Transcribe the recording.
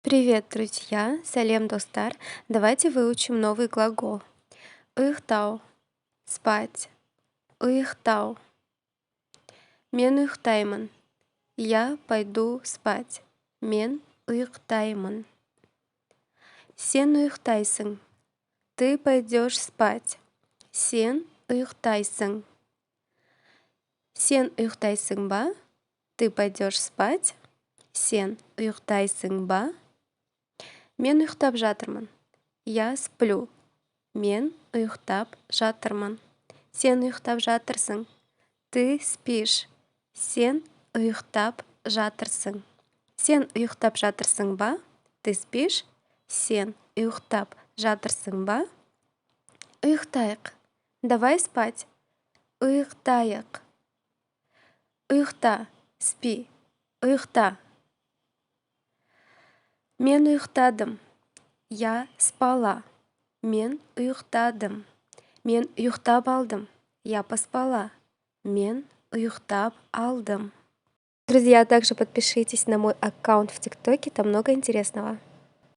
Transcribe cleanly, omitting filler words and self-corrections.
Привет, друзья! Салем Достар! Давайте выучим новый глагол. Уйхтау — спать. Уйхтау. Мен уйхтаймын. Я пойду спать. Мен уйхтаймын. Сен уйхтайсың. Ты пойдешь спать. Сен уйхтайсың. Сен уйхтайсың ба? Ты пойдешь спать. Сен уйхтайсың ба? Мен уйхтап жатырмын. Я сплю. Мен уйхтап жатырмын. Сен уйхтап жатырсың. Ты спишь. Сен уйхтап жатырсың. Сен уйхтап жатырсың ба? Ты спишь. Сен уйхтап жатырсың ба? Уйхтайық. Давай спать. Уйхтайық. Уйхта. Спи. Уйхта. Мен уйхтадым. Я спала. Мен уйхтадым. Мен уйхтап алдым. Я поспала. Мен уйхтап алдым. Друзья, также подпишитесь на мой аккаунт в ТикТоке, там много интересного.